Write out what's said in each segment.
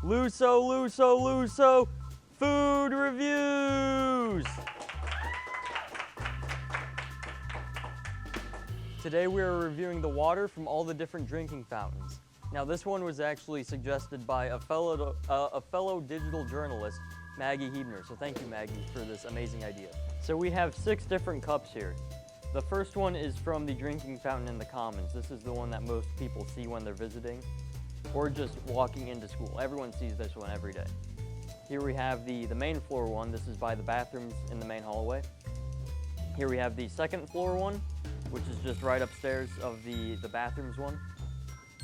Luso, Luso, Luso, food reviews! Today we are reviewing the water from all the different drinking fountains. Now this one was actually suggested by a fellow digital journalist, Maggie Hebner, so thank you Maggie for this amazing idea. So we have 6 different cups here. The first one is from the drinking fountain in the Commons. This is the one that most people see when they're visiting or just walking into school. Everyone sees this one every day. Here we have the main floor one. This is by the bathrooms in the main hallway. Here we have the second floor one, which is just right upstairs of the bathrooms one.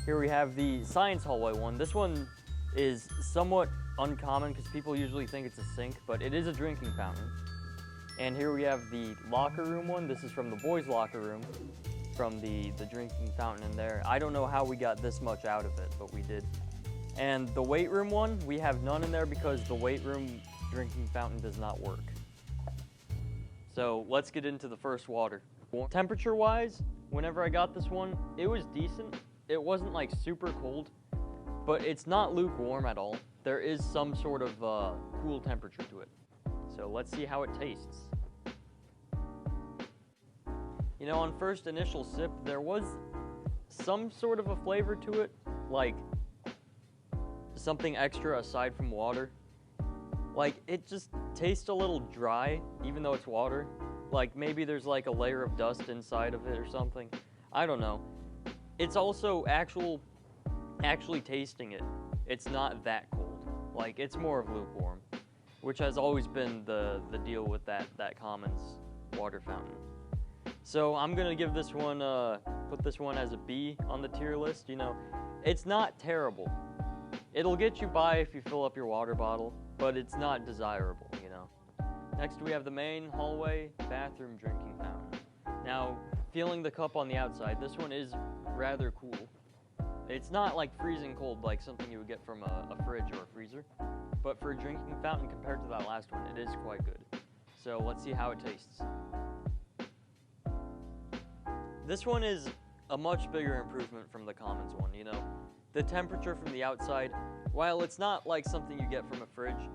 Here we have the science hallway one. This one is somewhat uncommon because people usually think it's a sink, but it is a drinking fountain. And here we have the locker room one. This is from the boys' locker room, from the drinking fountain in there. I don't know how we got this much out of it, but we did. And the weight room one, we have none in there because the weight room drinking fountain does not work. So let's get into the first water. Temperature-wise, whenever I got this one, it was decent. It wasn't like super cold, but it's not lukewarm at all. There is some sort of cool temperature to it. So let's see how it tastes. You know, on first initial sip, there was some sort of a flavor to it, like something extra aside from water. Like, it just tastes a little dry, even though it's water. Like, maybe there's like a layer of dust inside of it or something. I don't know. It's also actually tasting it, it's not that cold. Like, it's more of lukewarm, which has always been the deal with that Commons water fountain. So I'm gonna give this one, put this one as a B on the tier list. You know, it's not terrible. It'll get you by if you fill up your water bottle, but it's not desirable, you know. Next we have the main hallway bathroom drinking fountain. Now, feeling the cup on the outside, this one is rather cool. It's not like freezing cold like something you would get from a fridge or a freezer, but for a drinking fountain compared to that last one, it is quite good. So let's see how it tastes. This one is a much bigger improvement from the Commons one, you know. The temperature from the outside, while it's not like something you get from a fridge,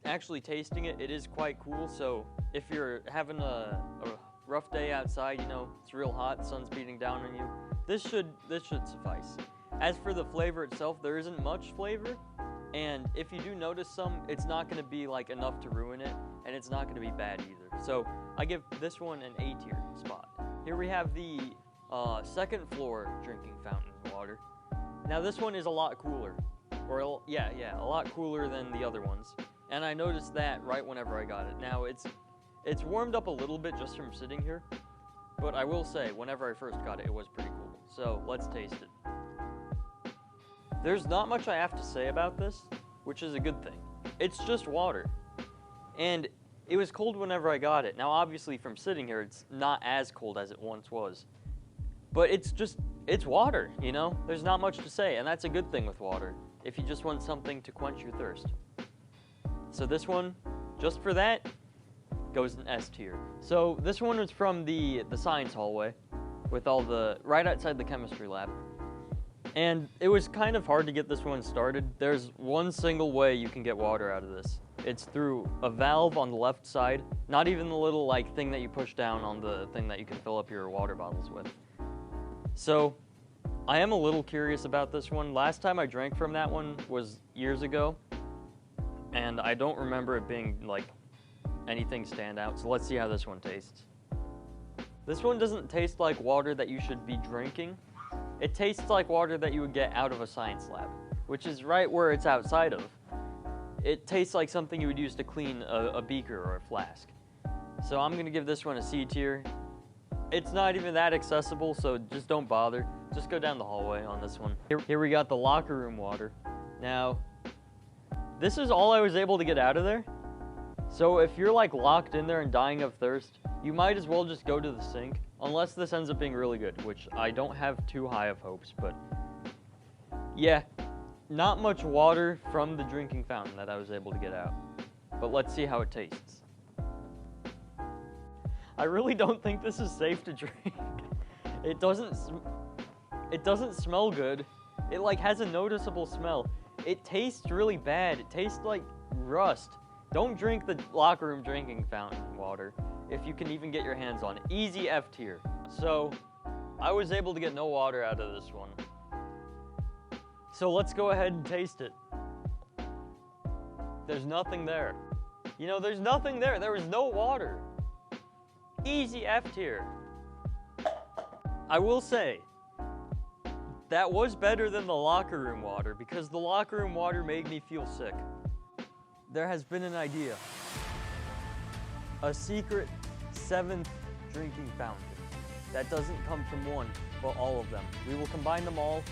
actually tasting it, it is quite cool. So if you're having a rough day outside, you know, it's real hot, the sun's beating down on you, this should suffice. As for the flavor itself, there isn't much flavor, and if you do notice some, it's not going to be like enough to ruin it, and it's not going to be bad either. So I give this one an A tier spot. Here we have the second floor drinking fountain water. Now this one is a lot cooler, or a lot cooler than the other ones, and I noticed that right whenever I got it. Now it's warmed up a little bit just from sitting here, but I will say whenever I first got it, it was pretty cool. So let's taste it. There's not much I have to say about this, which is a good thing. It's just water, and it was cold whenever I got it. Now obviously from sitting here, it's not as cold as it once was, but it's water, you know? There's not much to say, and that's a good thing with water, if you just want something to quench your thirst. So this one, just for that, goes in S tier. So this one was from the science hallway, with all right outside the chemistry lab. And it was kind of hard to get this one started. There's one single way you can get water out of this. It's through a valve on the left side, not even the little like thing that you push down on the thing that you can fill up your water bottles with. So I am a little curious about this one. Last time I drank from that one was years ago, and I don't remember it being like anything stand out. So let's see how this one tastes. This one doesn't taste like water that you should be drinking. It tastes like water that you would get out of a science lab, which is right where it's outside of. It tastes like something you would use to clean a beaker or a flask. So I'm gonna give this one a C tier. It's not even that accessible, so just don't bother. Just go down the hallway on this one. Here we got the locker room water. Now, this is all I was able to get out of there. So if you're like locked in there and dying of thirst, you might as well just go to the sink, unless this ends up being really good, which I don't have too high of hopes, but yeah, not much water from the drinking fountain that I was able to get out. But let's see how it tastes. I really don't think this is safe to drink. It doesn't smell good. It like has a noticeable smell. It tastes really bad. It tastes like rust. Don't drink the locker room drinking fountain water if you can even get your hands on it. Easy F tier. So, I was able to get no water out of this one. So let's go ahead and taste it. There's nothing there. You know, there's nothing there. There was no water. Easy F tier. I will say, that was better than the locker room water because the locker room water made me feel sick. There has been an idea. A secret 7th drinking fountain that doesn't come from one, but all of them. We will combine them all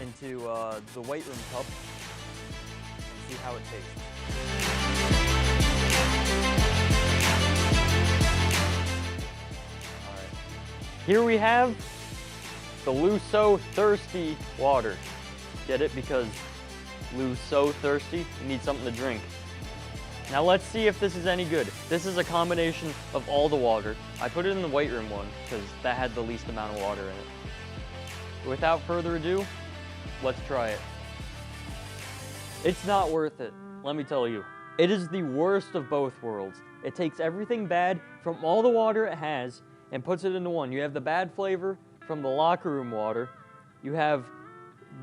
into the weight room cup and see how it tastes. All right. Here we have the Lusso Thirsty Water. Get it? Because Lou's so thirsty, you need something to drink. Now let's see if this is any good. This is a combination of all the water. I put it in the weight room one because that had the least amount of water in it. Without further ado, let's try it. It's not worth it, let me tell you. It is the worst of both worlds. It takes everything bad from all the water it has and puts it into one. You have the bad flavor from the locker room water. You have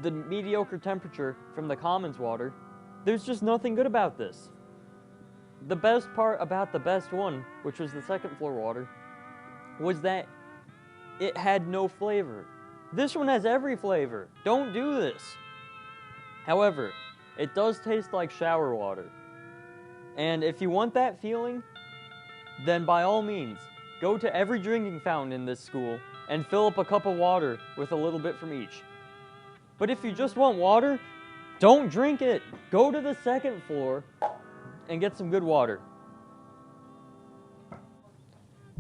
the mediocre temperature from the commons water. There's just nothing good about this. The best part about the best one, which was the second floor water, was that it had no flavor. This one has every flavor. Don't do this. However, it does taste like shower water. And if you want that feeling, then by all means, go to every drinking fountain in this school and fill up a cup of water with a little bit from each. But if you just want water, don't drink it. Go to the second floor and get some good water.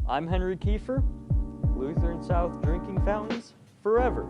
I'm Henry Kiefer, Lutheran South Drinking Fountains Forever.